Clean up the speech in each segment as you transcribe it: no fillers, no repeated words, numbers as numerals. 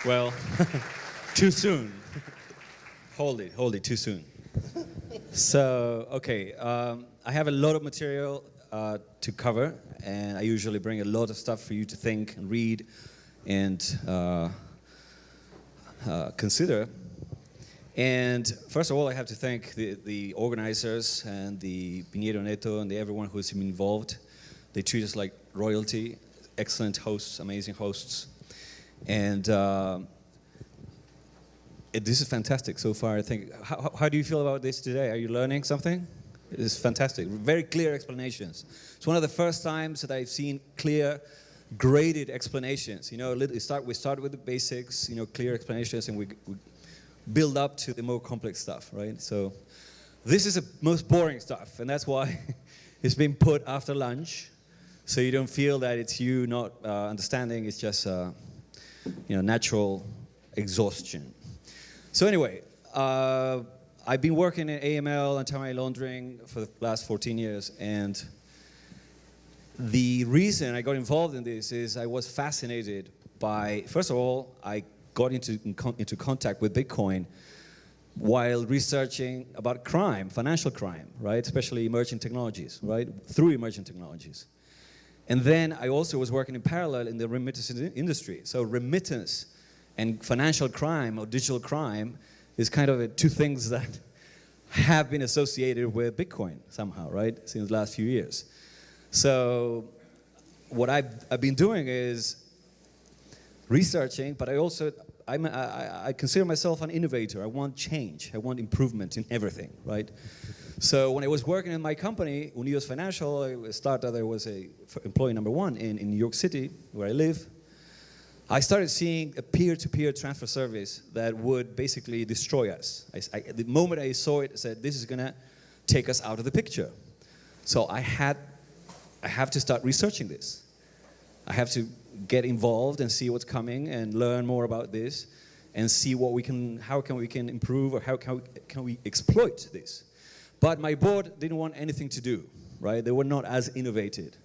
Well, too soon. Hold it, too soon. So, okay, I have a lot of material to cover, and I usually bring a lot of stuff for you to think and read and consider. And first of all, I have to thank the organizers and the Piñero Neto and everyone who's been involved. They treat us like royalty, excellent hosts, amazing hosts. And this is fantastic so far, I think. How do you feel about this today? Are you learning something? It's fantastic. Very clear explanations. It's one of the first times that I've seen clear, graded explanations. You know, we start with the basics, you know, clear explanations, and we build up to the more complex stuff, right? So this is the most boring stuff, and that's why it's been put after lunch, so you don't feel that it's you not understanding. It's just, natural exhaustion. So anyway, I've been working in AML, anti-money laundering, for the last 14 years, and the reason I got involved in this is I was fascinated by, first of all, I got into contact with Bitcoin while researching about crime, financial crime, right? Especially emerging technologies, right? Through emerging technologies. And then I also was working in parallel in the remittance industry. So remittance and financial crime or digital crime is kind of two things that have been associated with Bitcoin somehow, right? Since the last few years. So what I've been doing is researching, but I consider myself an innovator. I want change. I want improvement in everything, right? So when I was working in my company, Unidos Financial, I was employee number one in New York City, where I live. I started seeing a peer-to-peer transfer service that would basically destroy us. The moment I saw it, I said, this is going to take us out of the picture. So I have to start researching this. I have to get involved and see what's coming and learn more about this and see how we can improve, or how can we exploit this. But my board didn't want anything to do, right? They were not as innovative.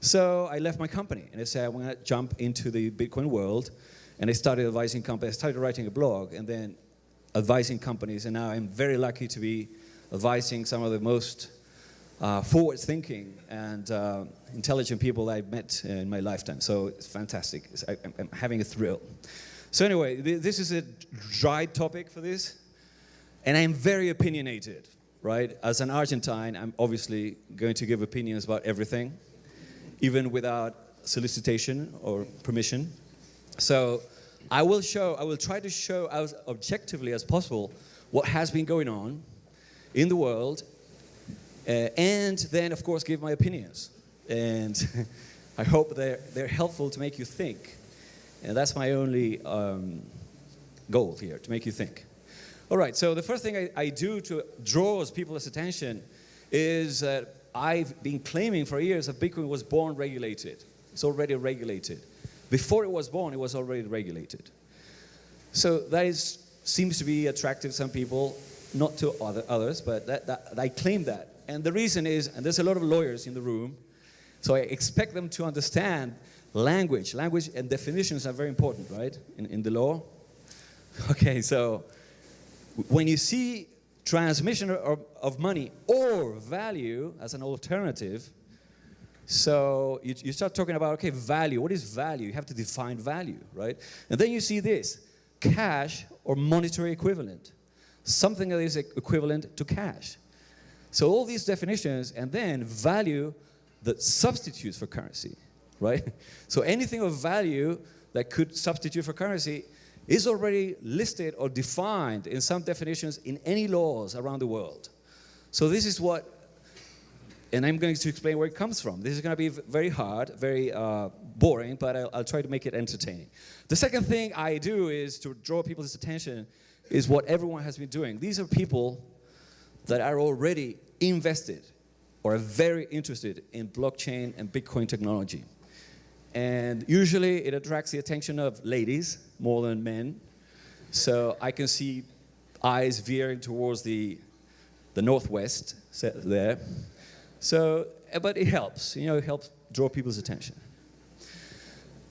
So I left my company and I said, I'm going to jump into the Bitcoin world. And I started advising companies. I started writing a blog and then advising companies. And now I'm very lucky to be advising some of the most forward-thinking and intelligent people I've met in my lifetime. So it's fantastic. I'm having a thrill. So anyway, this is a dry topic for this. And I'm very opinionated, right? As an Argentine, I'm obviously going to give opinions about everything, even without solicitation or permission. So I will try to show as objectively as possible what has been going on in the world, and then, of course, give my opinions. And I hope they're helpful to make you think. And that's my only goal here, to make you think. All right, so the first thing I do to draw people's attention is that I've been claiming for years that Bitcoin was born regulated. It's already regulated. Before it was born, it was already regulated. So that seems to be attractive to some people, not to others, but that I claim that. And the reason is, and there's a lot of lawyers in the room, so I expect them to understand language. Language and definitions are very important, right, in the law? Okay, so when you see transmission of money or value as an alternative, so you start talking about, okay, value. What is value? You have to define value, right? And then you see this, cash or monetary equivalent, something that is equivalent to cash. So all these definitions, and then value that substitutes for currency, right? So anything of value that could substitute for currency is already listed or defined in some definitions in any laws around the world. So this is what, and I'm going to explain where it comes from. This is going to be very hard, very boring, but I'll try to make it entertaining. The second thing I do is to draw people's attention is what everyone has been doing. These are people that are already invested or are very interested in blockchain and Bitcoin technology. And usually it attracts the attention of ladies more than men. So I can see eyes veering towards the northwest there. So, but it helps, it helps draw people's attention.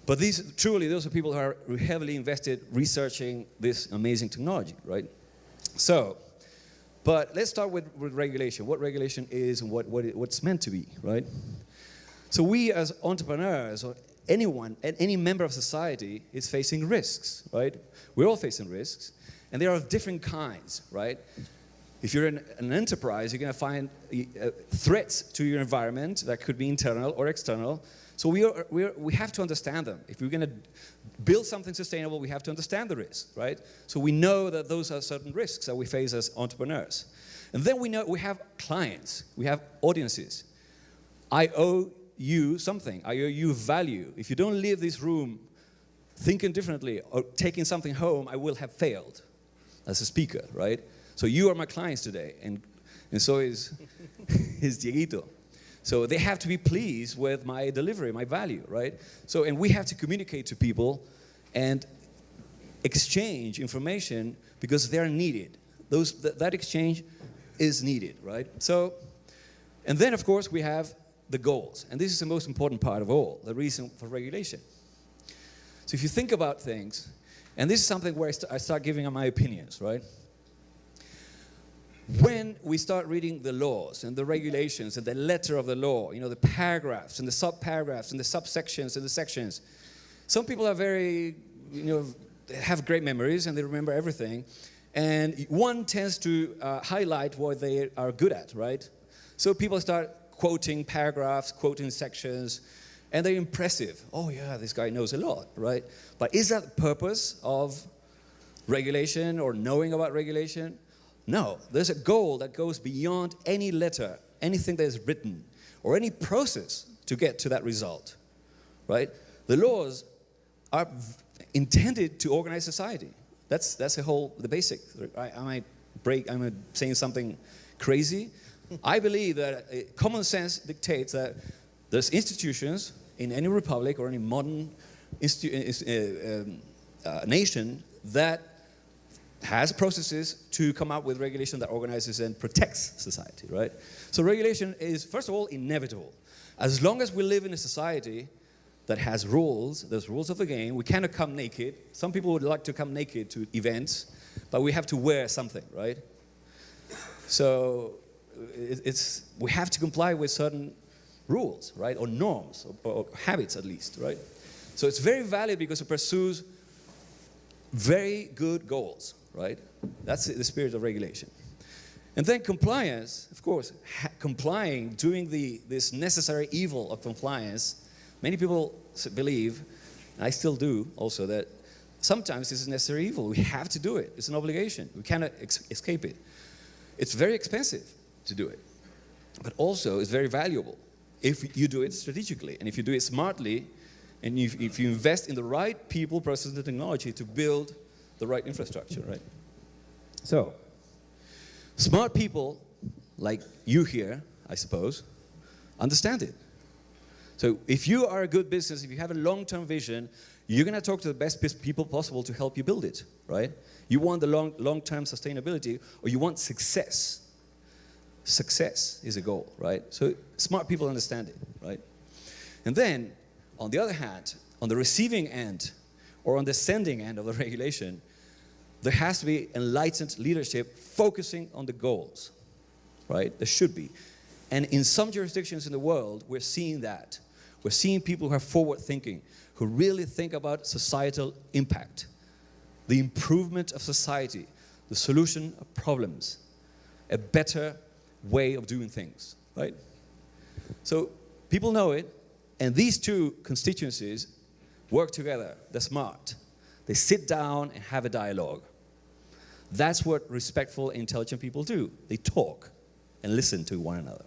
But those are people who are heavily invested researching this amazing technology, right? So, but let's start with regulation. What regulation is and what it's meant to be, right? So we as entrepreneurs, or anyone, any member of society is facing risks, right? We're all facing risks, and they are of different kinds, right? If you're in an enterprise, you're going to find threats to your environment that could be internal or external. So we have to understand them. If we're going to build something sustainable, we have to understand the risks, right? So we know that those are certain risks that we face as entrepreneurs. And then we know we have clients, we have audiences. I owe you something. I owe you value. If you don't leave this room thinking differently or taking something home, I will have failed as a speaker, right? So you are my clients today, and so is Dieguito. So they have to be pleased with my delivery, my value, right? So, and we have to communicate to people and exchange information because they're needed. That exchange is needed, right? So, and then of course we have the goals. And this is the most important part of all, the reason for regulation. So if you think about things, and this is something where I start giving my opinions, right? When we start reading the laws and the regulations and the letter of the law, the paragraphs and the sub-paragraphs and the subsections and the sections, some people are very, they have great memories and they remember everything. And one tends to highlight what they are good at, right? So people start quoting paragraphs, quoting sections, and they're impressive. Oh yeah, this guy knows a lot, right? But is that the purpose of regulation or knowing about regulation? No, there's a goal that goes beyond any letter, anything that is written, or any process to get to that result, right? The laws are intended to organize society. That's the basic. I'm saying something crazy. I believe that common sense dictates that there's institutions in any republic or any modern nation that has processes to come up with regulation that organizes and protects society, right? So regulation is, first of all, inevitable. As long as we live in a society that has rules, there's rules of the game, we cannot come naked. Some people would like to come naked to events, but we have to wear something, right? So we have to comply with certain rules, right? Or norms, or habits at least, right? So it's very valid because it pursues very good goals, right? That's the spirit of regulation. And then compliance, of course, complying, doing this necessary evil of compliance. Many people believe, and I still do also, that sometimes this is necessary evil. We have to do it. It's an obligation. We cannot escape it. It's very expensive to do it, but also it's very valuable if you do it strategically and if you do it smartly. And if you invest in the right people, processes, and technology to build the right infrastructure, right? So, smart people, like you here, I suppose, understand it. So if you are a good business, if you have a long-term vision, you're going to talk to the best people possible to help you build it, right? You want the long-term sustainability, or you want success. Success is a goal, right? So smart people understand it, right? And then, on the other hand, on the receiving end or on the sending end of the regulation, there has to be enlightened leadership focusing on the goals, right? There should be. And in some jurisdictions in the world, we're seeing that. We're seeing people who are forward-thinking, who really think about societal impact, the improvement of society, the solution of problems, a better way of doing things, right? So people know it. And these two constituencies work together. They're smart. They sit down and have a dialogue. That's what respectful, intelligent people do. They talk and listen to one another.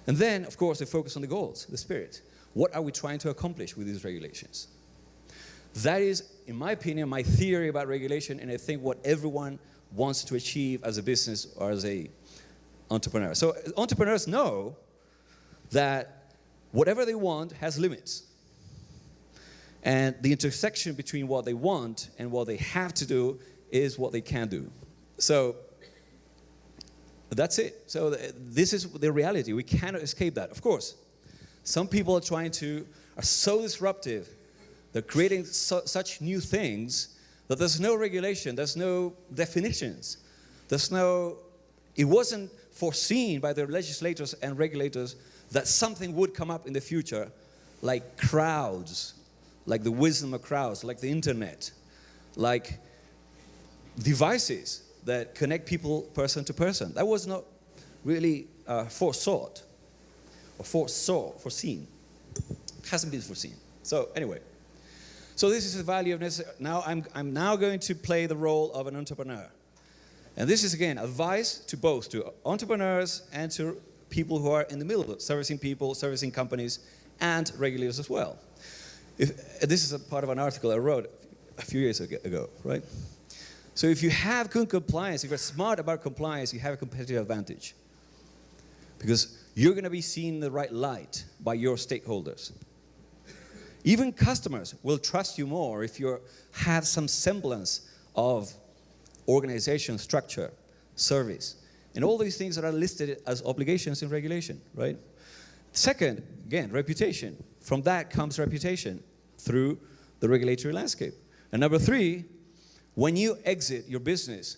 And then, of course, they focus on the goals, the spirit. What are we trying to accomplish with these regulations? That is, in my opinion, my theory about regulation, and I think what everyone wants to achieve as a business or as an entrepreneur. So entrepreneurs know that whatever they want has limits. And the intersection between what they want and what they have to do is what they can do. So that's it. So this is the reality. We cannot escape that. Of course, some people are trying to are so disruptive. They're creating such new things that there's no regulation, there's no definitions, it wasn't foreseen by the legislators and regulators that something would come up in the future like crowds, like the wisdom of crowds, like the internet, like devices that connect people person to person. That was not really foreseen. Hasn't been foreseen. So anyway, so this is the value of necessary. Now I'm now going to play the role of an entrepreneur. And this is again advice to both, to entrepreneurs and to people who are in the middle, servicing people, servicing companies, and regulators as well. This is a part of an article I wrote a few years ago, right? So if you have good compliance, if you're smart about compliance, you have a competitive advantage. Because you're going to be seen in the right light by your stakeholders. Even customers will trust you more if you have some semblance of organization, structure, service. And all these things that are listed as obligations in regulation, right? Second, again, reputation. From that comes reputation through the regulatory landscape. And number three, when you exit your business,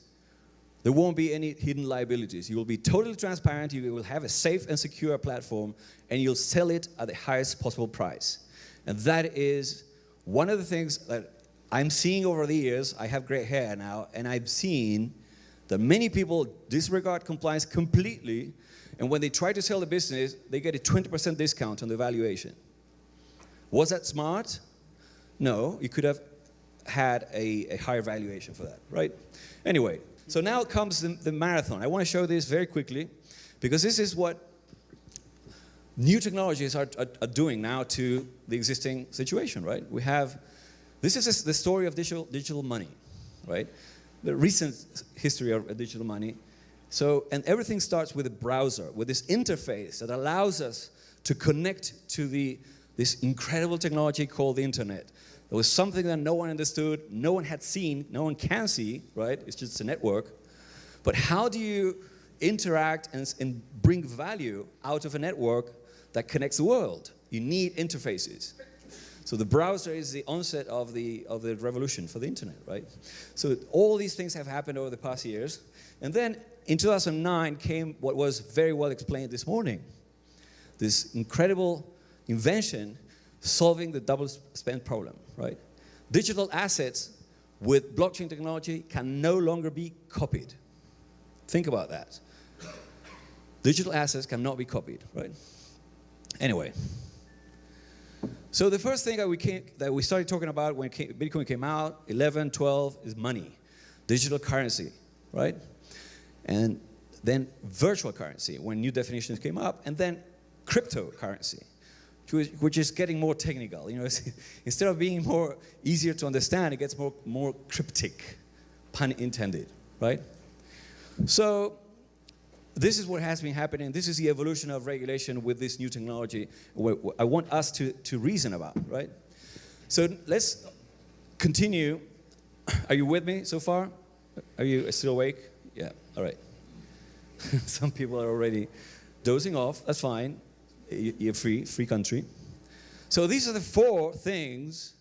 there won't be any hidden liabilities. You will be totally transparent, you will have a safe and secure platform, and you'll sell it at the highest possible price. And that is one of the things that I'm seeing over the years. I have gray hair now, and I've seen that many people disregard compliance completely, and when they try to sell the business, they get a 20% discount on the valuation. Was that smart? No, you could have had a higher valuation for that, right? Anyway, so now comes the marathon. I want to show this very quickly, because this is what new technologies are doing now to the existing situation, right? This is the story of digital money, right? The recent history of digital money. So, and everything starts with a browser, with this interface that allows us to connect to this incredible technology called the internet. It was something that no one understood, no one had seen, no one can see, right? It's just a network. But how do you interact and bring value out of a network that connects the world? You need interfaces. So the browser is the onset of the revolution for the internet, right? So all these things have happened over the past years. And then in 2009 came what was very well explained this morning. This incredible invention solving the double spend problem, right? Digital assets with blockchain technology can no longer be copied. Think about that. Digital assets cannot be copied, right? Anyway, so the first thing that we started talking about when Bitcoin came out, 11, 12, is money, digital currency, right? And then virtual currency when new definitions came up, and then cryptocurrency, which is getting more technical. You know, instead of being more easier to understand, it gets more cryptic, pun intended, right? So this is what has been happening. This is the evolution of regulation with this new technology. I want us to reason about, right? So let's continue. Are you with me so far? Are you still awake? Yeah, all right. Some people are already dozing off. That's fine. You're free country. So these are the four things,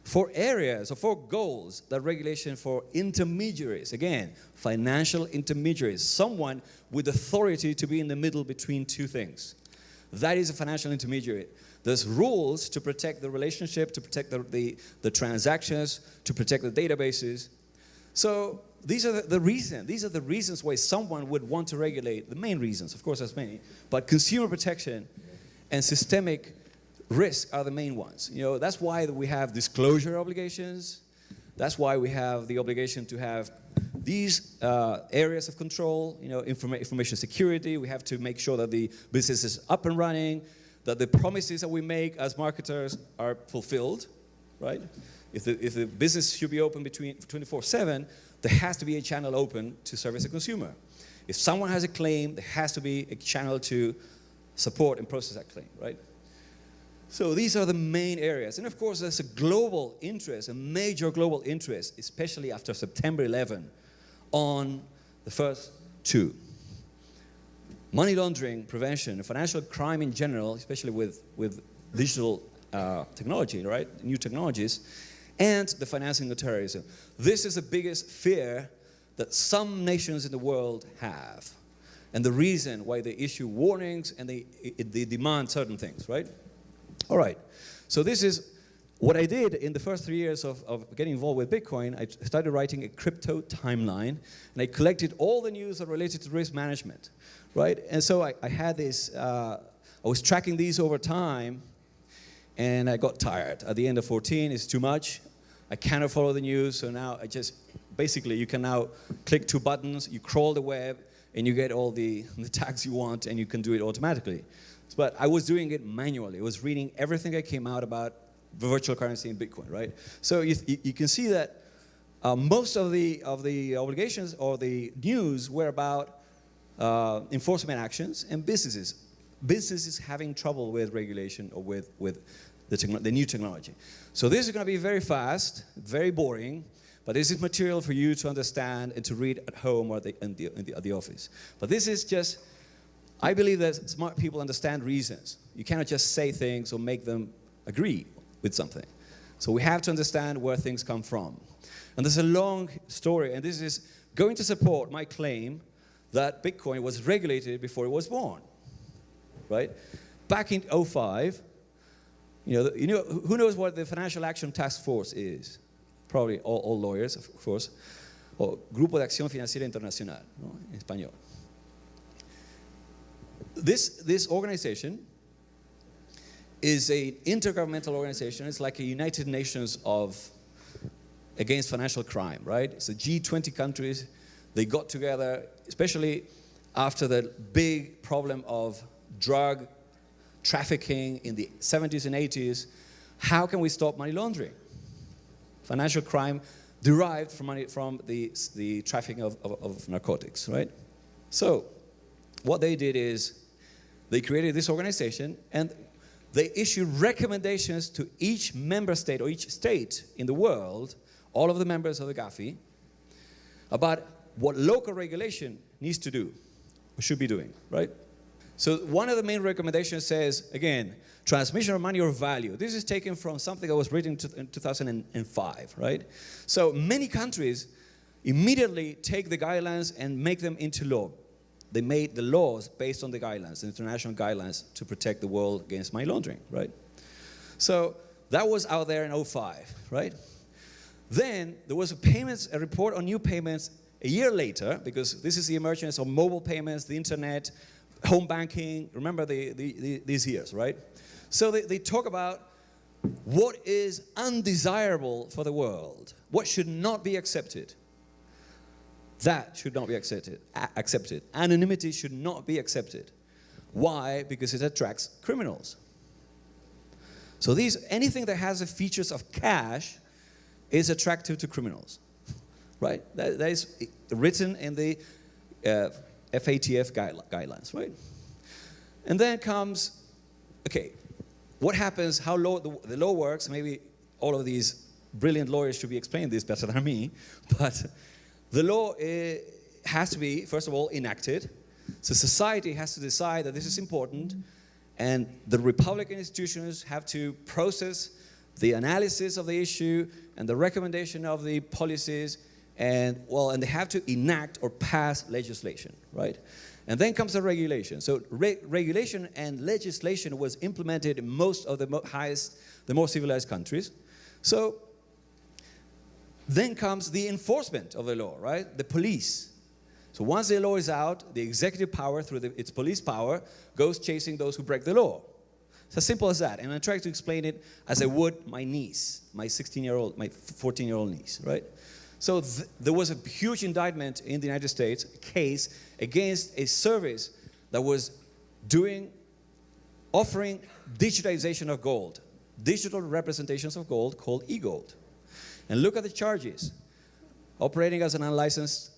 4 areas or 4 goals that regulation for intermediaries, again, financial intermediaries, someone with authority to be in the middle between two things. That is a financial intermediary. There's rules to protect the relationship, to protect the transactions, to protect the databases. So these are the reasons why someone would want to regulate, the main reasons, of course there's many, but consumer protection and systemic risk are the main ones. You know, that's why we have disclosure obligations. That's why we have the obligation to have these areas of control, you know, information security. We have to make sure that the business is up and running, that the promises that we make as marketers are fulfilled, right? If the business should be open between 24/7, there has to be a channel open to service the consumer. If someone has a claim, there has to be a channel to support and process that claim, right? So these are the main areas. And of course, there's a global interest, a major global interest, especially after September 11, on the first 2. Money laundering prevention, financial crime in general, especially with digital technology, right? New technologies, and the financing of terrorism. This is the biggest fear that some nations in the world have, and the reason why they issue warnings and they demand certain things, right? All right, so this is what I did in the first 3 years of getting involved with Bitcoin. I started writing a crypto timeline, and I collected all the news that related to risk management, right? And so I had this, I was tracking these over time, and I got tired. At the end of 14, it's too much. I cannot follow the news, so now I just, basically you can now click 2 buttons, you crawl the web, and you get all the tags you want, and you can do it automatically. But I was doing it manually. I was reading everything that came out about virtual currency and Bitcoin, right? So you can see that most of the obligations or the news were about enforcement actions and businesses. Businesses having trouble with regulation or with the new technology. So this is going to be very fast, very boring, but this is material for you to understand and to read at home or at the office. But this is just, I believe that smart people understand reasons. You cannot just say things or make them agree with something. So we have to understand where things come from. And there's a long story, and this is going to support my claim that Bitcoin was regulated before it was born, right? Back in 2005, you know, who knows what the Financial Action Task Force is? Probably all lawyers, of course. Or Grupo de Acción Financiera Internacional, ¿no? En español. This organization is an intergovernmental organization. It's like a United Nations against financial crime, right? It's the G20 countries. They got together, especially after the big problem of drug trafficking in the 70s and 80s. How can we stop money laundering? Financial crime derived from the trafficking of narcotics, right? So what they did is they created this organization, and they issued recommendations to each member state or each state in the world, all of the members of the GAFI, about what local regulation needs to do or should be doing, right? So one of the main recommendations says, again, transmission of money or value. This is taken from something that was written in 2005, right? So many countries immediately take the guidelines and make them into law. They made the laws based on the guidelines, the international guidelines to protect the world against money laundering, right? So that was out there in 2005, right? Then there was a report on new payments a year later, because this is the emergence of mobile payments, the internet, home banking. Remember these years, right? So they talk about what is undesirable for the world, what should not be accepted. That should not be accepted. Anonymity should not be accepted. Why? Because it attracts criminals. So anything that has the features of cash is attractive to criminals, right? That is written in the FATF guidelines, right? And then comes, okay, what happens, how the law works. Maybe all of these brilliant lawyers should be explaining this better than me, but the law has to be, first of all, enacted. So society has to decide that this is important, and the Republican institutions have to process the analysis of the issue and the recommendation of the policies, and they have to enact or pass legislation, right? And then comes the regulation. So regulation and legislation was implemented in most of the more civilized countries. So then comes the enforcement of the law, right? The police. So once the law is out, the executive power, through its police power, goes chasing those who break the law. It's as simple as that. And I try to explain it as I would my niece, my 14-year-old niece, right? So there was a huge indictment in the United States, a case against a service that was offering digitization of gold, digital representations of gold called e-gold. And look at the charges. Operating as an unlicensed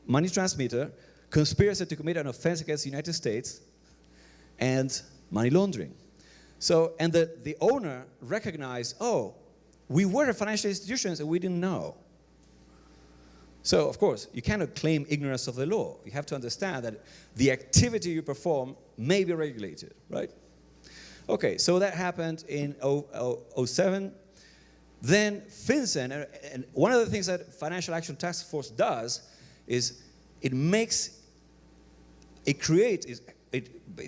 money transmitter, conspiracy to commit an offense against the United States, and money laundering. So, and the owner recognized, we were financial institutions and we didn't know. So, of course, you cannot claim ignorance of the law. You have to understand that the activity you perform may be regulated, right? Okay, so that happened in '07. Then FinCEN, and one of the things that Financial Action Task Force does is it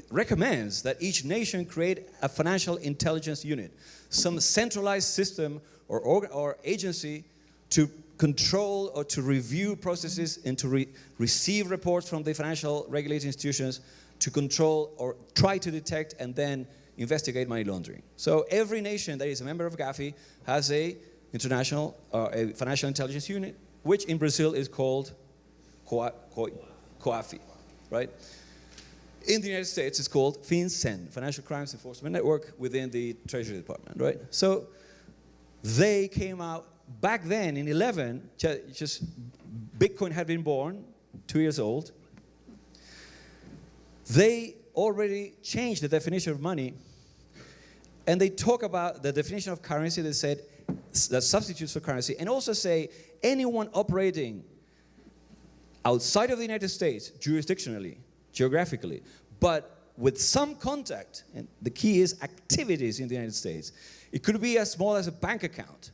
recommends that each nation create a financial intelligence unit, some centralized system or agency to control or to review processes and to receive reports from the financial regulating institutions to control or try to detect and then investigate money laundering. So every nation that is a member of GAFI has a a financial intelligence unit, which in Brazil is called COAFI, right? In the United States, it's called FinCEN, Financial Crimes Enforcement Network, within the Treasury Department, right? So they came out back then in 11, just Bitcoin had been born, 2 years old. They already changed the definition of money, and they talk about the definition of currency. They said that substitutes for currency, and also say anyone operating outside of the United States, jurisdictionally, geographically, but with some contact, and the key is activities in the United States. It could be as small as a bank account,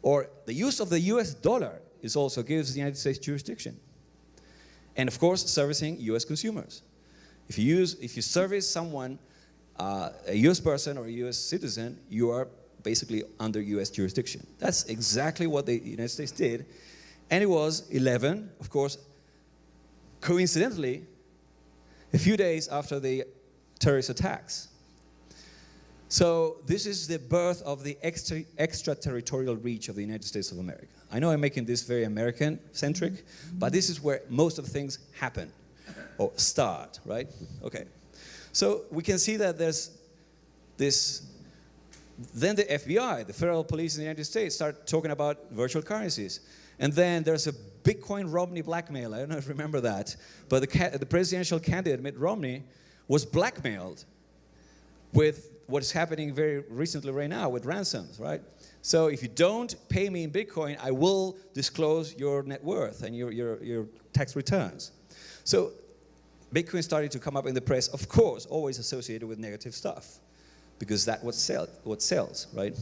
or the use of the US dollar is also gives the United States jurisdiction. And of course, servicing US consumers. If you service someone, a US person or a US citizen, you are basically under US jurisdiction. That's exactly what the United States did. And it was 11, of course, coincidentally, a few days after the terrorist attacks. So this is the birth of the extraterritorial reach of the United States of America. I know I'm making this very American-centric, but this is where most of the things happen, or start, right? Okay. So we can see that there's this. Then the FBI, the federal police in the United States, start talking about virtual currencies. And then there's a Bitcoin Romney blackmail. I don't know if you remember that. But the presidential candidate, Mitt Romney, was blackmailed with what's happening very recently right now with ransoms, right? So if you don't pay me in Bitcoin, I will disclose your net worth and your tax returns. So Bitcoin started to come up in the press, of course, always associated with negative stuff, because that's what sells, right?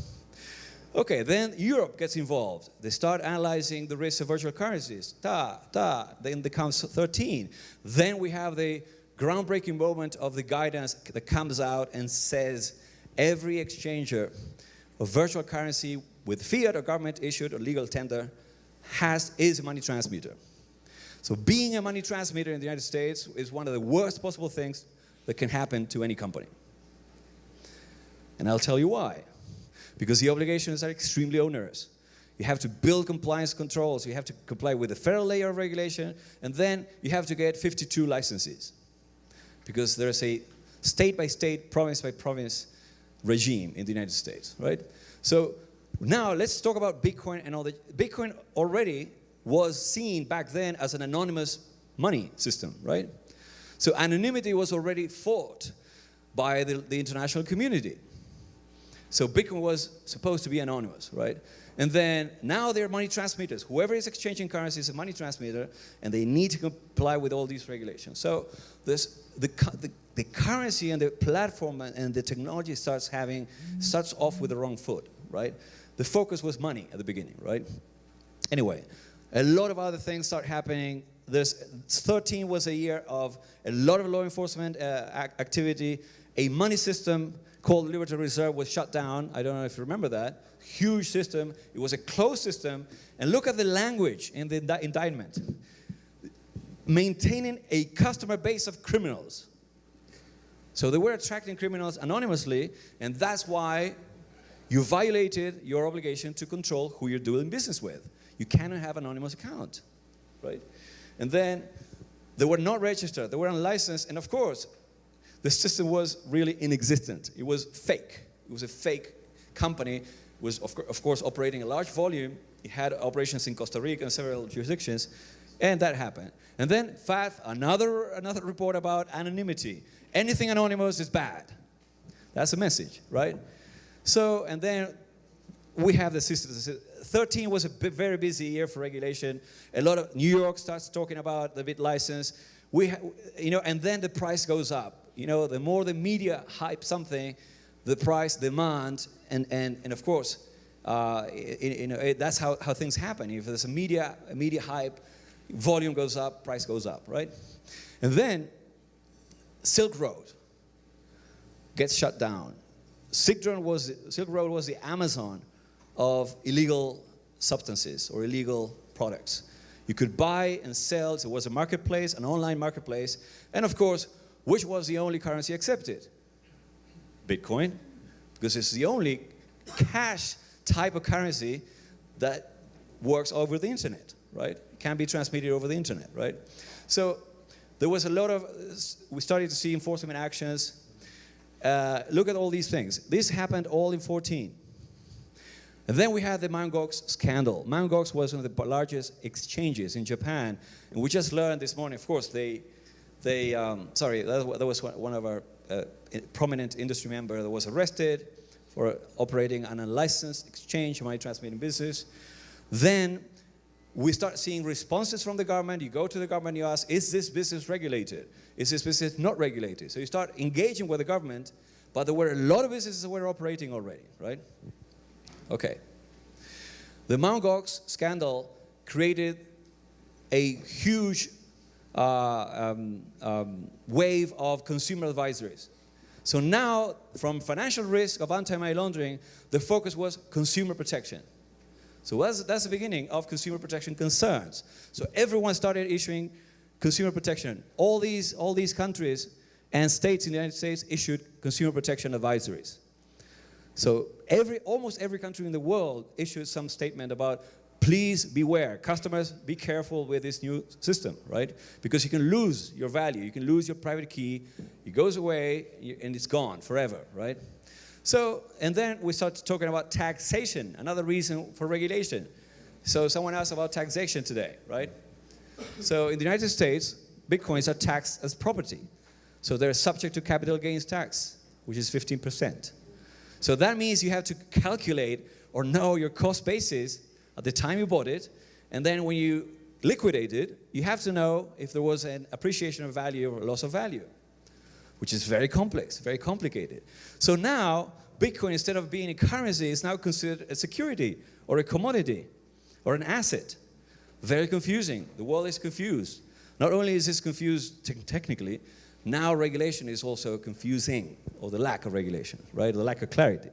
Okay, then Europe gets involved. They start analyzing the risks of virtual currencies. Then there comes 13. Then we have the groundbreaking moment of the guidance that comes out and says every exchanger of virtual currency with fiat or government issued or legal tender is a money transmitter. So being a money transmitter in the United States is one of the worst possible things that can happen to any company. And I'll tell you why. Because the obligations are extremely onerous. You have to build compliance controls. You have to comply with the federal layer of regulation. And then you have to get 52 licenses. Because there's a state-by-state, province-by-province regime in the United States, right? So now let's talk about Bitcoin and all that. Bitcoin already was seen back then as an anonymous money system, right? So anonymity was already fought by the international community. So Bitcoin was supposed to be anonymous, right? And then now they're money transmitters. Whoever is exchanging currency is a money transmitter, and they need to comply with all these regulations. So the currency and the platform and the technology starts off with the wrong foot, right? The focus was money at the beginning, right? Anyway, a lot of other things start happening. 13 was a year of a lot of law enforcement activity. A money system called Liberty Reserve was shut down. I don't know if you remember that. Huge system. It was a closed system. And look at the language in the indictment. Maintaining a customer base of criminals. So they were attracting criminals anonymously, and that's why you violated your obligation to control who you're doing business with. You cannot have an anonymous account, right? And then they were not registered. They were unlicensed, and of course, the system was really inexistent. It was fake. It was a fake company. It was, of course, operating a large volume. It had operations in Costa Rica and several jurisdictions, and that happened. And then, another report about anonymity. Anything anonymous is bad. That's the message, right? So, and then we have the system. 13 was a very busy year for regulation. A lot of New York starts talking about the bit license. And then the price goes up. The more the media hype something, the price, demand, and of course, that's how things happen. If there's a media hype, volume goes up, price goes up, right? And then Silk Road gets shut down. Silk Road was the Amazon of illegal substances or illegal products. You could buy and sell. So it was a marketplace, an online marketplace. And of course, which was the only currency accepted? Bitcoin, because it's the only cash type of currency that works over the internet, right? It can be transmitted over the internet, right? So there was a lot of, we started to see enforcement actions. Look at all these things. This happened all in 2014. And then we had the Mt. Gox scandal. Mt. Gox was one of the largest exchanges in Japan. And we just learned this morning, of course, that was one of our prominent industry member that was arrested for operating an unlicensed exchange, money transmitting business. Then we start seeing responses from the government. You go to the government, you ask, is this business regulated? Is this business not regulated? So you start engaging with the government, but there were a lot of businesses that were operating already, right? Okay. The Mt. Gox scandal created a huge wave of consumer advisories. So now, from financial risk of anti-money laundering, the focus was consumer protection. So that's the beginning of consumer protection concerns. So everyone started issuing consumer protection. All these countries and states in the United States issued consumer protection advisories. So almost every country in the world issued some statement about, please beware, customers, be careful with this new system, right? Because you can lose your value, you can lose your private key, it goes away, and it's gone forever, right? So, and then we start talking about taxation, another reason for regulation. So someone asked about taxation today, right? So in the United States, Bitcoins are taxed as property. So they're subject to capital gains tax, which is 15%. So that means you have to calculate or know your cost basis at the time you bought it, and then when you liquidate it, you have to know if there was an appreciation of value or loss of value, which is very complex, very complicated. So now, Bitcoin, instead of being a currency, is now considered a security or a commodity or an asset. Very confusing. The world is confused. Not only is this confused technically, now regulation is also confusing, or the lack of regulation, right? The lack of clarity.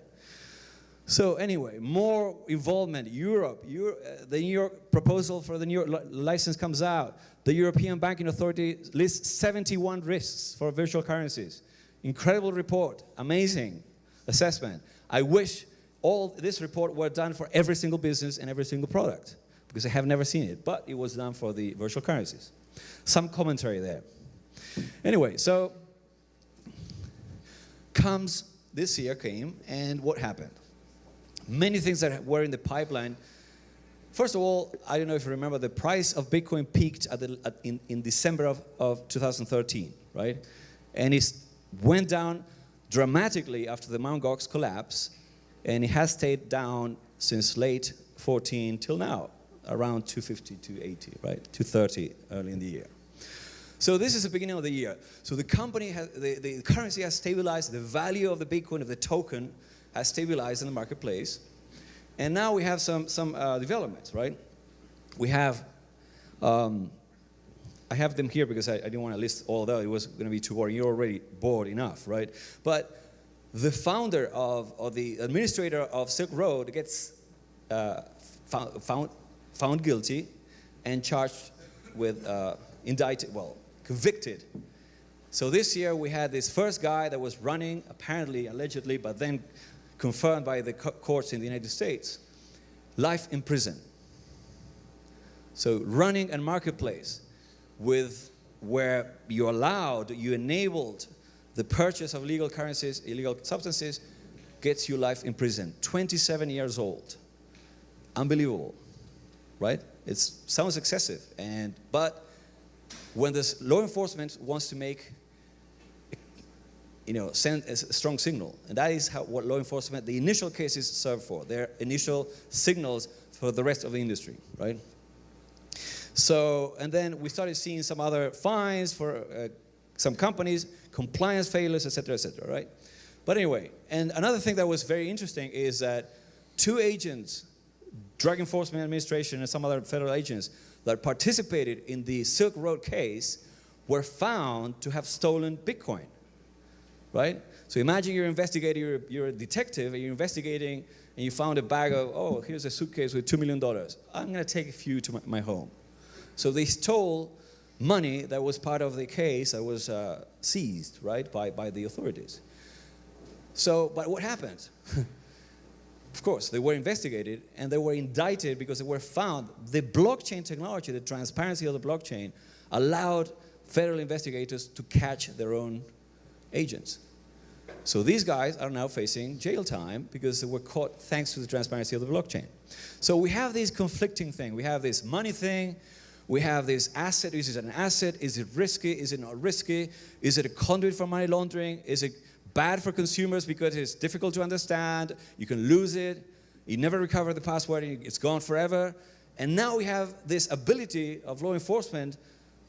So anyway, more involvement. Europe, the New York proposal for the New York license comes out. The European Banking Authority lists 71 risks for virtual currencies. Incredible report, amazing assessment. I wish all this report were done for every single business and every single product, because I have never seen it, but it was done for the virtual currencies. Some commentary there. Anyway, so this year came, and what happened? Many things that were in the pipeline. First of all, I don't know if you remember, the price of Bitcoin peaked in December of 2013, right? And it went down dramatically after the Mt. Gox collapse, and it has stayed down since late 14 till now, around 250, 280, right? 230 early in the year. So this is the beginning of the year. So the currency has stabilized, the value of the Bitcoin, of the token, has stabilized in the marketplace. And now we have some developments, right? We have, I have them here because I didn't want to list all of them. It was going to be too boring. You're already bored enough, right? But the founder or the administrator of Silk Road gets found guilty and charged with, convicted. So this year we had this first guy that was running, apparently, allegedly, but then confirmed by the courts in the United States, life in prison. So running a marketplace where you enabled the purchase of illegal currencies, illegal substances, gets you life in prison. 27 years old. Unbelievable, right? It sounds excessive, but when the law enforcement wants to make, send a strong signal, and that is what law enforcement, the initial cases serve for. They're initial signals for the rest of the industry, right? So, and then we started seeing some other fines for some companies, compliance failures, et cetera, right? But anyway, and another thing that was very interesting is that 2 agents, Drug Enforcement Administration and some other federal agents that participated in the Silk Road case were found to have stolen Bitcoin, right? So imagine you're investigating, you're a detective, and you're investigating, and you found a bag of, oh, here's a suitcase with $2 million. I'm going to take a few to my home. So they stole money that was part of the case that was seized, right, by the authorities. So, but what happened? Of course, they were investigated, and they were indicted because they were found. The blockchain technology, the transparency of the blockchain, allowed federal investigators to catch their own agents. So these guys are now facing jail time because they were caught thanks to the transparency of the blockchain. So we have these conflicting things. We have this money thing. We have this asset. Is it an asset? Is it risky? Is it not risky? Is it a conduit for money laundering? Is it bad for consumers because it's difficult to understand? You can lose it. You never recover the password. It's gone forever. And now we have this ability of law enforcement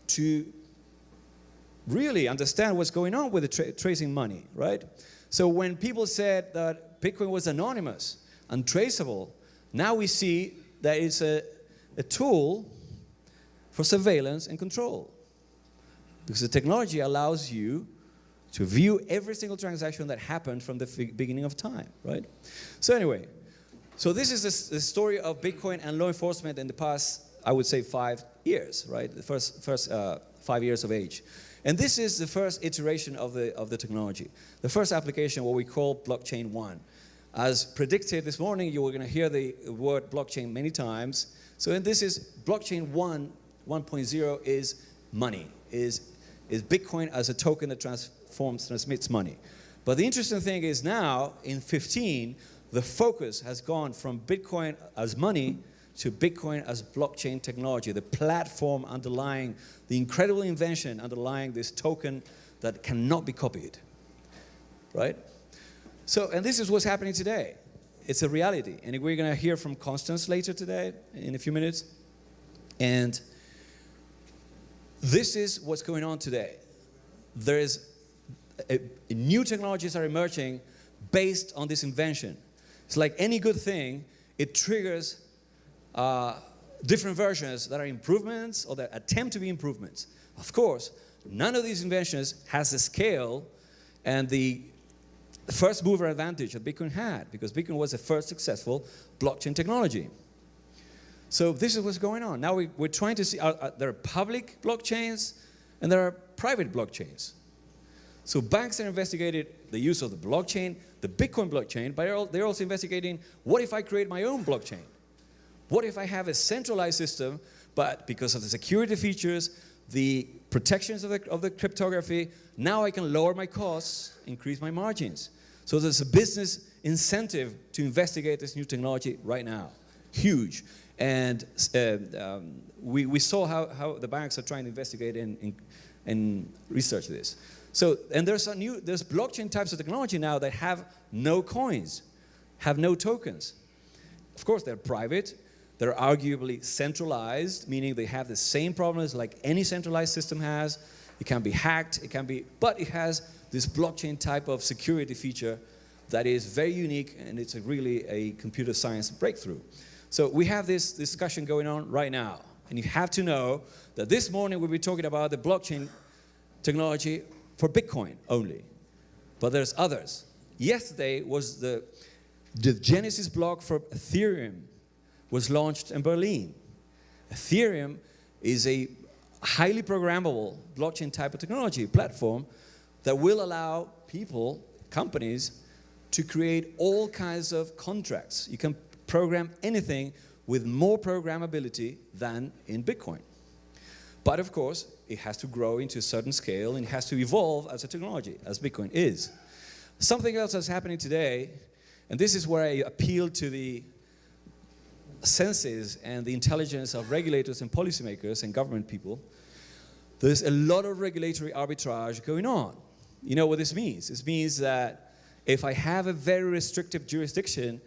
to really understand what's going on with the tracing money, right? So when people said that Bitcoin was anonymous, untraceable, now we see that it's a tool for surveillance and control. Because the technology allows you to view every single transaction that happened from the beginning of time, right? So anyway, so this is the story of Bitcoin and law enforcement in the past, I would say 5 years, right? The first 5 years of age. And this is the first iteration of the technology. The first application, what we call blockchain 1. As predicted this morning, you were going to hear the word blockchain many times. So and this is blockchain 1.0 is money, is Bitcoin as a token that transmits money. But the interesting thing is now, in 15, the focus has gone from Bitcoin as money to Bitcoin as blockchain technology, the platform underlying, the incredible invention underlying this token that cannot be copied, right? So, and this is what's happening today. It's a reality. And we're going to hear from Constance later today, in a few minutes. And this is what's going on today. There is new technologies are emerging based on this invention. It's like any good thing, it triggers different versions that are improvements or that attempt to be improvements. Of course, none of these inventions has the scale and the first mover advantage that Bitcoin had, because Bitcoin was the first successful blockchain technology. So this is what's going on. Now we're trying to see, there are public blockchains and there are private blockchains. So banks are investigating the use of the blockchain, the Bitcoin blockchain, but they're also investigating, what if I create my own blockchain? What if I have a centralized system, but because of the security features, the protections of the cryptography, now I can lower my costs, increase my margins. So there's a business incentive to investigate this new technology right now. Huge. And we saw how the banks are trying to investigate and research this. So, and there's blockchain types of technology now that have no coins, have no tokens. Of course, they're private. They're arguably centralized, meaning they have the same problems like any centralized system has. It can be hacked, but it has this blockchain type of security feature that is very unique, and it's really a computer science breakthrough. So we have this discussion going on right now, and you have to know that this morning we'll be talking about the blockchain technology for Bitcoin only, but there's others. Yesterday was the Genesis block for Ethereum was launched in Berlin. Ethereum is a highly programmable blockchain type of technology platform that will allow people, companies, to create all kinds of contracts. You can program anything with more programmability than in Bitcoin. But of course, it has to grow into a certain scale and it has to evolve as a technology, as Bitcoin is. Something else that's happening today, and this is where I appeal to the senses and the intelligence of regulators and policymakers and government people. There's a lot of regulatory arbitrage going on. You know what this means? This means that if I have a very restrictive jurisdiction,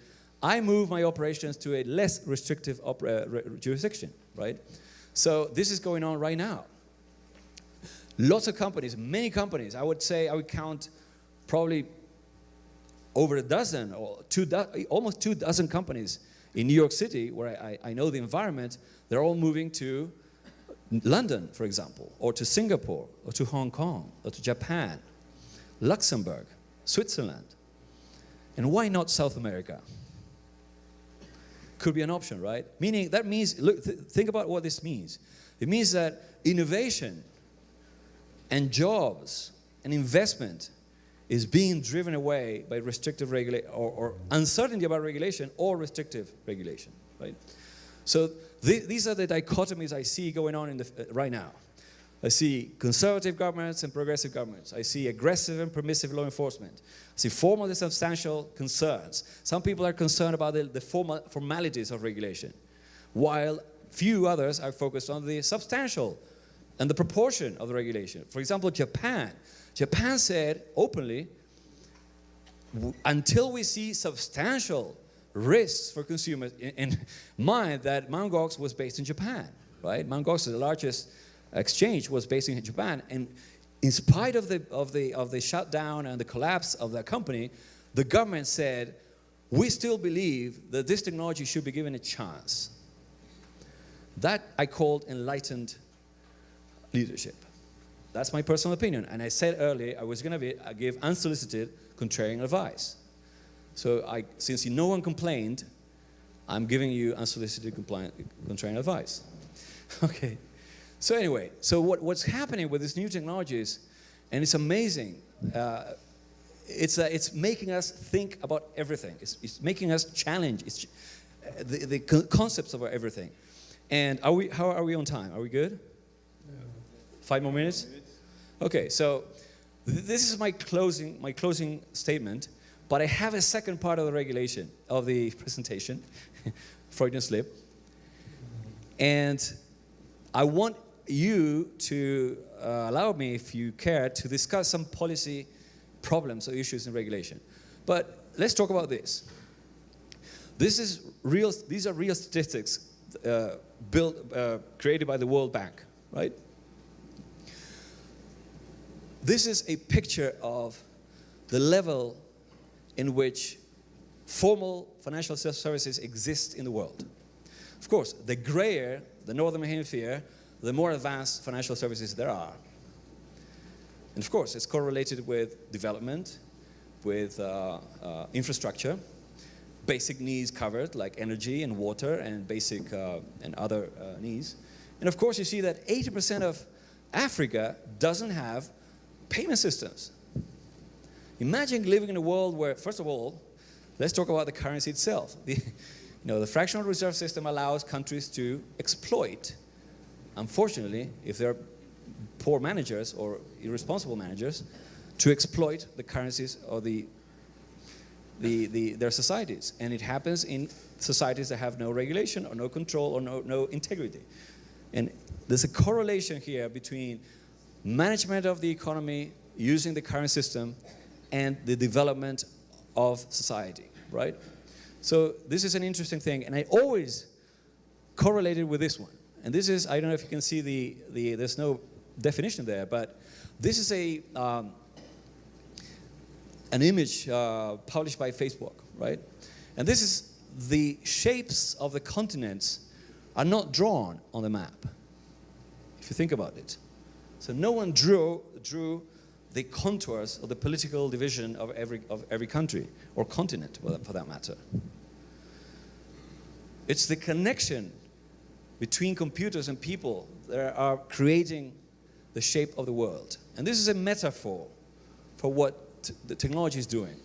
I move my operations to a less restrictive jurisdiction, right? So this is going on right now. Lots of companies, many companies, I would count probably over a dozen or almost 2 dozen companies in New York City, where I know the environment, they're all moving to London, for example, or to Singapore, or to Hong Kong, or to Japan, Luxembourg, Switzerland. And why not South America? Could be an option, right? Meaning, that means, look, think about what this means. It means that innovation and jobs and investment is being driven away by restrictive regulation or uncertainty about regulation or restrictive regulation, right? So these are the dichotomies I see going on right now. I see conservative governments and progressive governments. I see aggressive and permissive law enforcement. I see formal and substantial concerns. Some people are concerned about the formalities of regulation, while few others are focused on the substantial and the proportion of the regulation. For example, Japan. Japan said openly, until we see substantial risks for consumers, and mind that Mt. Gox was based in Japan, right? Mt. Gox, the largest exchange, was based in Japan, and in spite of the shutdown and the collapse of that company, the government said, we still believe that this technology should be given a chance. That I called enlightened leadership. That's my personal opinion. And I said earlier I was going to give unsolicited contrarian advice. So since no one complained, I'm giving you unsolicited contrarian advice. Okay. So anyway, so what's happening with these new technologies, and it's amazing, it's making us think about everything. It's making us challenge the concepts of everything. And how are we on time? Are we good? 5 more minutes? Okay, so this is my closing statement, but I have a second part of the regulation, of the presentation, Freudian slip. And I want you to allow me, if you care, to discuss some policy problems or issues in regulation. But let's talk about this. These are real statistics created by the World Bank, right? This is a picture of the level in which formal financial services exist in the world. Of course, the grayer the Northern Hemisphere, the more advanced financial services there are. And of course, it's correlated with development, with infrastructure, basic needs covered like energy and water and basic and other needs. And of course, you see that 80% of Africa doesn't have payment systems. Imagine living in a world where, first of all, let's talk about the currency itself. The fractional reserve system allows countries to exploit, unfortunately, if they're poor managers or irresponsible managers, to exploit the currencies of their societies. And it happens in societies that have no regulation or no control or no integrity. And there's a correlation here between management of the economy using the current system and the development of society, right? So this is an interesting thing, and I always correlated with this one. And this is, I don't know if you can see there's no definition there, but this is an image published by Facebook, right? And this is the shapes of the continents are not drawn on the map, if you think about it. So no one drew the contours of the political division of every country or continent, for that matter. It's the connection between computers and people that are creating the shape of the world. And this is a metaphor for what the technology is doing.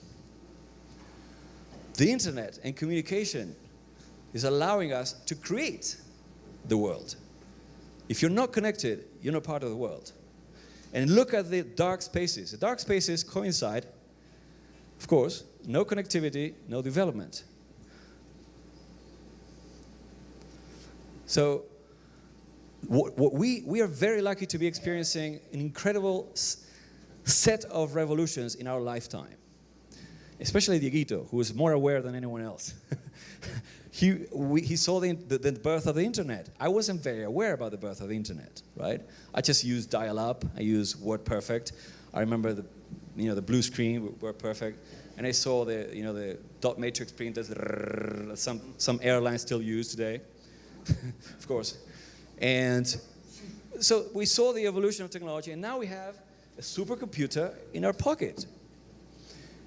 The internet and communication is allowing us to create the world. If you're not connected, you're not part of the world. And look at the dark spaces. The dark spaces coincide, of course, no connectivity, no development. So we are very lucky to be experiencing an incredible set of revolutions in our lifetime. Especially Dieguito, who is more aware than anyone else. He saw the birth of the internet. I wasn't very aware about the birth of the internet, right? I just used dial-up. I used WordPerfect. I remember the blue screen, WordPerfect. and I saw the dot matrix printers, some airlines still use today, of course. And so we saw the evolution of technology, and now we have a supercomputer in our pocket.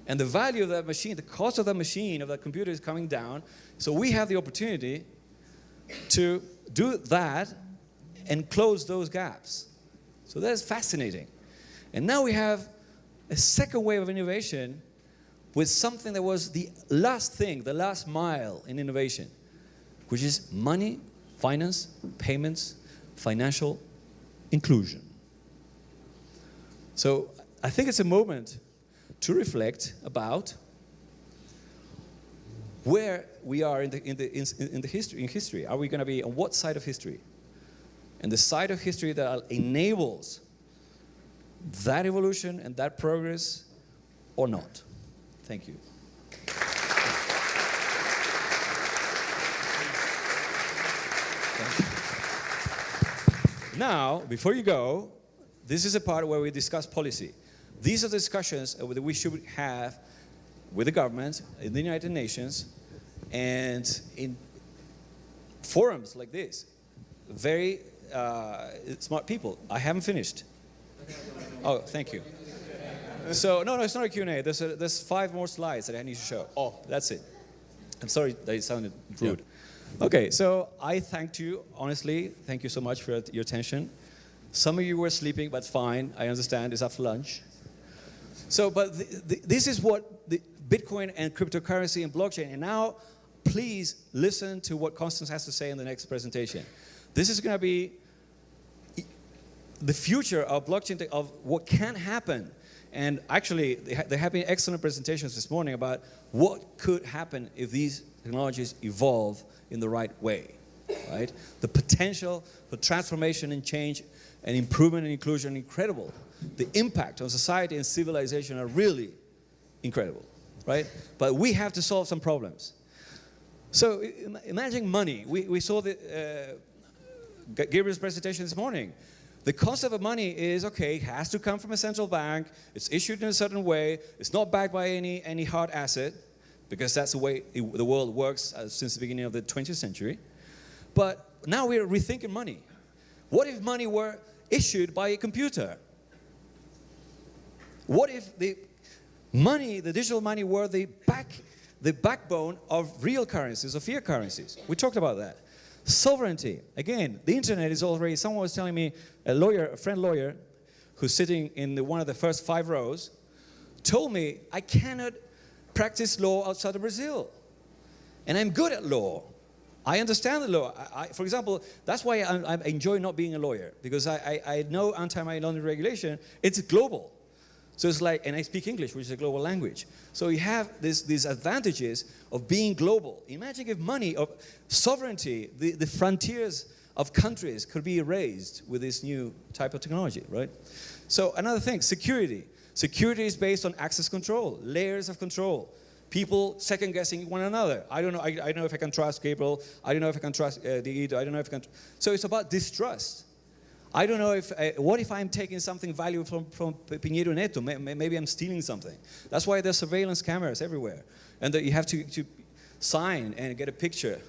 And the value of that machine, the cost of that machine, of that computer is coming down. So we have the opportunity to do that and close those gaps. So that is fascinating. And now we have a second wave of innovation with something that was the last thing, the last mile in innovation, which is money, finance, payments, financial inclusion. So I think it's a moment to reflect about where we are in history. Are we going to be on what side of history? And the side of history that enables that evolution and that progress, or not? Thank you. Now, before you go, this is a part where we discuss policy. These are discussions that we should have with the government, in the United Nations, and in forums like this. Very smart people. I haven't finished. Oh, thank you. So, no, it's not a Q&A. There's 5 more slides that I need to show. Oh, that's it. I'm sorry that it sounded rude. Yeah. Okay, so I thanked you, honestly. Thank you so much for your attention. Some of you were sleeping, but fine. I understand. It's after lunch. So, but this is what the Bitcoin and cryptocurrency and blockchain. And now, please listen to what Constance has to say in the next presentation. This is going to be the future of blockchain, of what can happen. And actually, there have been excellent presentations this morning about what could happen if these technologies evolve in the right way, right? The potential for transformation and change and improvement and inclusion are incredible. The impact on society and civilization are really incredible, right? But we have to solve some problems. So imagine money. We saw Gabriel's presentation this morning. The concept of money is, okay, it has to come from a central bank. It's issued in a certain way. It's not backed by any hard asset, because that's the way the world works since the beginning of the 20th century. But now we're rethinking money. What if money were issued by a computer? What if the digital money, were the backbone of real currencies, of fiat currencies? We talked about that. Sovereignty. Again, the internet is already, someone was telling me, a friend lawyer, who's sitting in one of the first 5 rows, told me, I cannot practice law outside of Brazil. And I'm good at law. I understand the law. For example, that's why I enjoy not being a lawyer, because I know anti-money laundering regulation, it's global. So it's like, and I speak English, which is a global language. So you have these advantages of being global. Imagine if money, of sovereignty, the frontiers of countries could be erased with this new type of technology, right? So another thing, security. Security is based on access control, layers of control. People second-guessing one another. I don't know. I don't know if I can trust Gabriel. I don't know if I can trust Diego. I don't know if I can. So it's about distrust. I don't know if, what if I'm taking something valuable from Pinheiro Neto? Maybe I'm stealing something. That's why there's surveillance cameras everywhere. And that you have to sign and get a picture.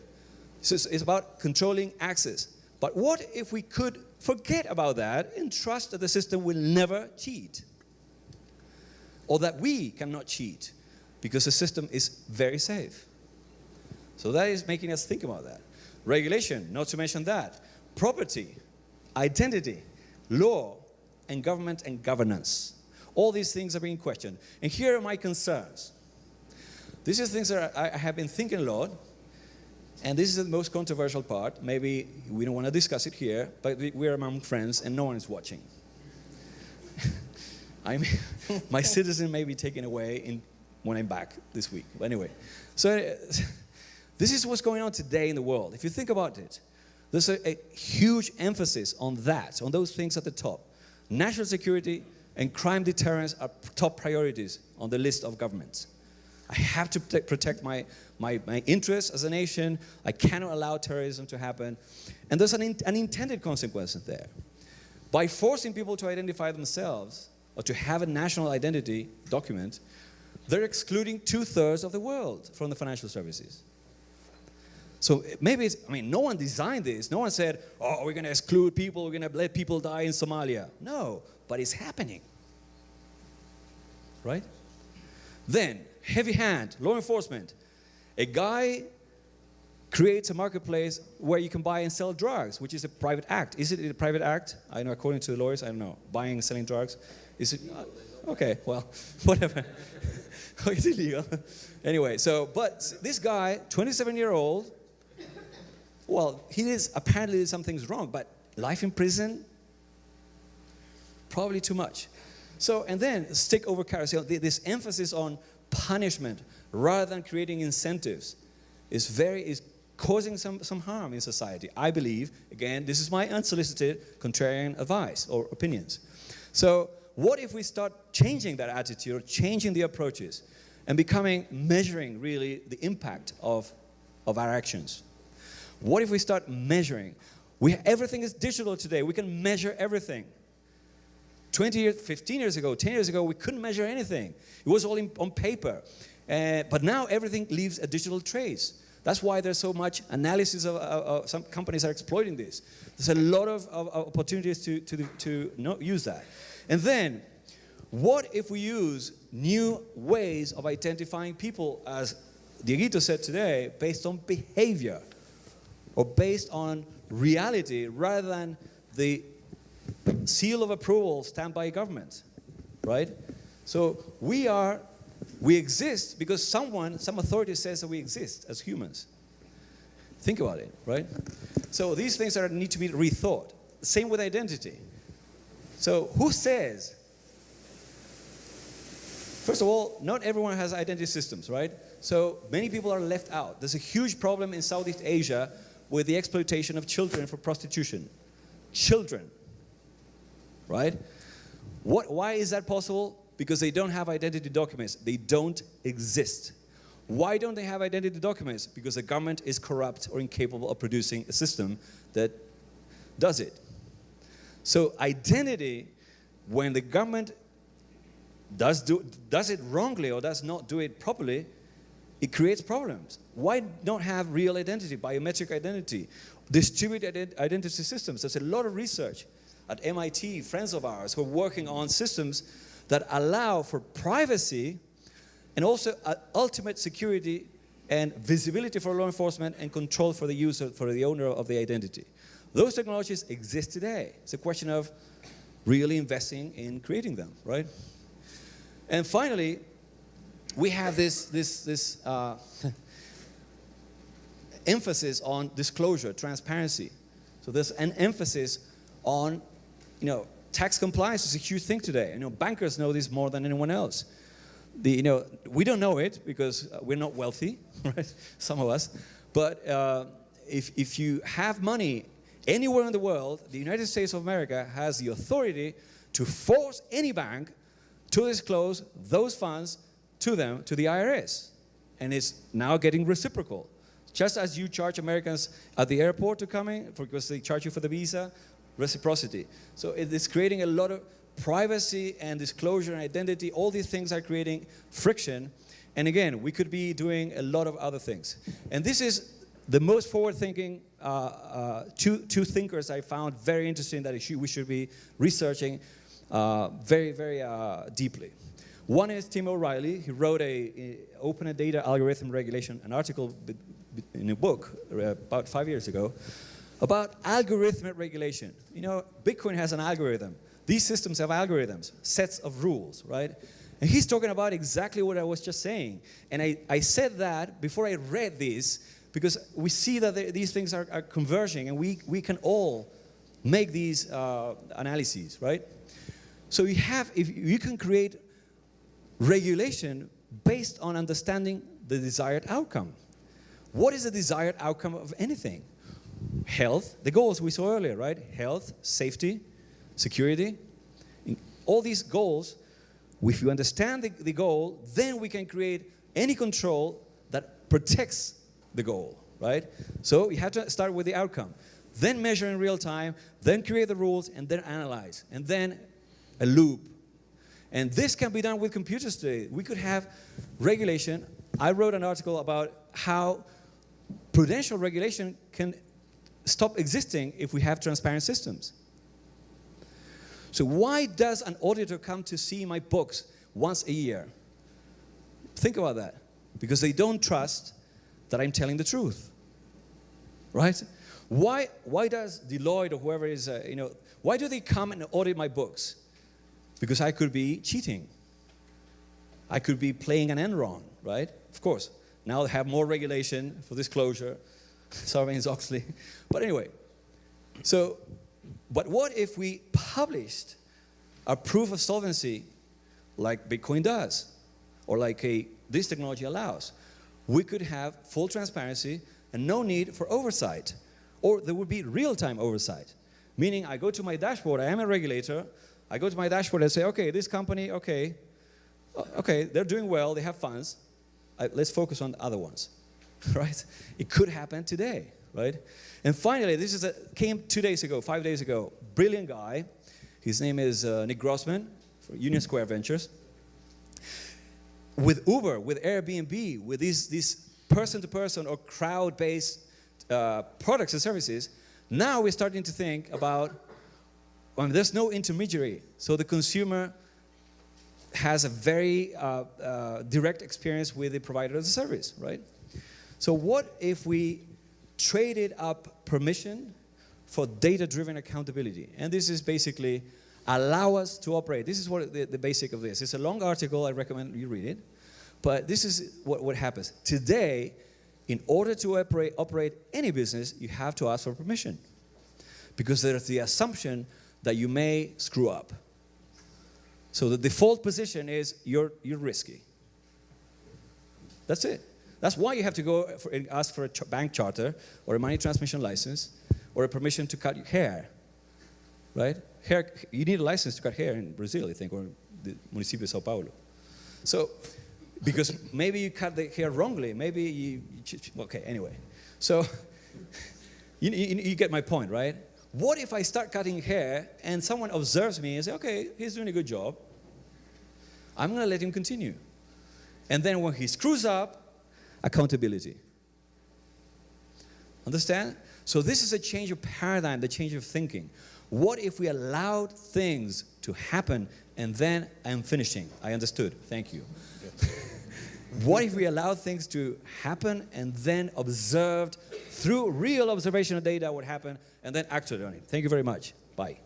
So it's about controlling access. But what if we could forget about that and trust that the system will never cheat? Or that we cannot cheat because the system is very safe. So that is making us think about that. Regulation, not to mention that. Property. Identity, law, and government and governance. All these things are being questioned. And here are my concerns. These are things that I have been thinking a lot, and this is the most controversial part. Maybe we don't want to discuss it here, but we're among friends and no one is watching. My citizen may be taken away when I'm back this week. But anyway, so this is what's going on today in the world. If you think about it, there's a huge emphasis on that, on those things at the top. National security and crime deterrence are top priorities on the list of governments. I have to protect my interests as a nation. I cannot allow terrorism to happen. And there's an unintended consequence there. By forcing people to identify themselves or to have a national identity document, they're excluding 2/3 of the world from the financial services. So maybe no one designed this. No one said, oh, we're going to exclude people, we're going to let people die in Somalia. No, but it's happening. Right? Then, heavy hand, law enforcement. A guy creates a marketplace where you can buy and sell drugs, which is a private act. Is it a private act? I know, according to the lawyers, I don't know. Buying and selling drugs. Is it? Okay, well, whatever. It's illegal. Anyway, but this guy, 27-year-old, well, apparently something's wrong, but life in prison, probably too much. So, and then stick over carrot. So this emphasis on punishment rather than creating incentives is causing some harm in society. I believe, again, this is my unsolicited contrarian advice or opinions. So what if we start changing that attitude or changing the approaches and measuring really the impact of our actions? What if we start measuring? Everything is digital today. We can measure everything. 20 years, 15 years ago, 10 years ago, we couldn't measure anything. It was all on paper. But now everything leaves a digital trace. That's why there's so much analysis of some companies are exploiting this. There's a lot of opportunities to use that. And then, what if we use new ways of identifying people, as Dieguito said today, based on behavior or based on reality rather than the seal of approval stamped by a government, right? So we exist because some authority says that we exist as humans. Think about it, right? So these things need to be rethought. Same with identity. So who says? First of all, not everyone has identity systems, right? So many people are left out. There's a huge problem in Southeast Asia with the exploitation of children for prostitution. Children, right? Why is that possible? Because they don't have identity documents. They don't exist. Why don't they have identity documents? Because the government is corrupt or incapable of producing a system that does it. So identity, when the government does it wrongly or does not do it properly, it creates problems. Why not have real identity, biometric identity, distributed identity systems? There's a lot of research at MIT, friends of ours, who are working on systems that allow for privacy and also ultimate security and visibility for law enforcement and control for the user, for the owner of the identity. Those technologies exist today. It's a question of really investing in creating them, right? And finally, we have this emphasis on disclosure, transparency. So there's an emphasis on, tax compliance is a huge thing today. Bankers know this more than anyone else. We don't know it because we're not wealthy, right? Some of us. But if you have money anywhere in the world, the United States of America has the authority to force any bank to disclose those funds to the IRS. And it's now getting reciprocal. Just as you charge Americans at the airport to come in, because they charge you for the visa, reciprocity. So it is creating a lot of privacy and disclosure and identity. All these things are creating friction. And again, we could be doing a lot of other things. And this is the most forward-thinking two thinkers I found very interesting that we should be researching very, very deeply. One is Tim O'Reilly. He wrote a Open Data Algorithm Regulation, an article in a book about 5 years ago about algorithmic regulation. Bitcoin has an algorithm. These systems have algorithms, sets of rules, right? And he's talking about exactly what I was just saying. And I said that before I read this because we see that these things are converging and we can all make these analyses, right? So if you can create regulation based on understanding the desired outcome. What is the desired outcome of anything? Health, the goals we saw earlier, right? Health, safety, security. All these goals, if you understand the goal, then we can create any control that protects the goal, right? So you have to start with the outcome. Then measure in real time, then create the rules, and then analyze. And then a loop. And this can be done with computers today. We could have regulation. I wrote an article about how prudential regulation can stop existing if we have transparent systems. So why does an auditor come to see my books once a year? Think about that. Because they don't trust that I'm telling the truth. Right? Why does Deloitte or whoever is, why do they come and audit my books? Because I could be cheating. I could be playing an Enron, right? Of course. Now they have more regulation for disclosure. Sarbanes-Oxley. But anyway, but what if we published a proof of solvency like Bitcoin does, or like this technology allows? We could have full transparency and no need for oversight. Or there would be real-time oversight. Meaning I go to my dashboard, I am a regulator, I go to my dashboard and say, okay, this company, okay, they're doing well, they have funds, let's focus on the other ones, right? It could happen today, right? And finally, this came 5 days ago, brilliant guy. His name is Nick Grossman, for Union Square Ventures. With Uber, with Airbnb, with these person-to-person or crowd-based products and services, now we're starting to think about, there's no intermediary. So the consumer has a very direct experience with the provider of the service, right? So what if we traded up permission for data-driven accountability? And this is basically allow us to operate. This is what the basic of this. It's a long article. I recommend you read it. But this is what happens. Today, in order to operate any business, you have to ask for permission. Because there's the assumption that you may screw up. So the default position is you're risky. That's it. That's why you have to go and ask for a bank charter or a money transmission license or a permission to cut your hair, right? Hair, you need a license to cut hair in Brazil, I think, or the municipio of Sao Paulo. So, because maybe you cut the hair wrongly, maybe okay, anyway. So, you get my point, right? What if I start cutting hair and someone observes me and says, okay, he's doing a good job. I'm going to let him continue. And then when he screws up, accountability. Understand? So this is a change of paradigm, the change of thinking. What if we allowed things to happen and then I'm finishing? I understood. Thank you. What if we allowed things to happen and then observed through real observational data what happened and then acted on it? Thank you very much. Bye.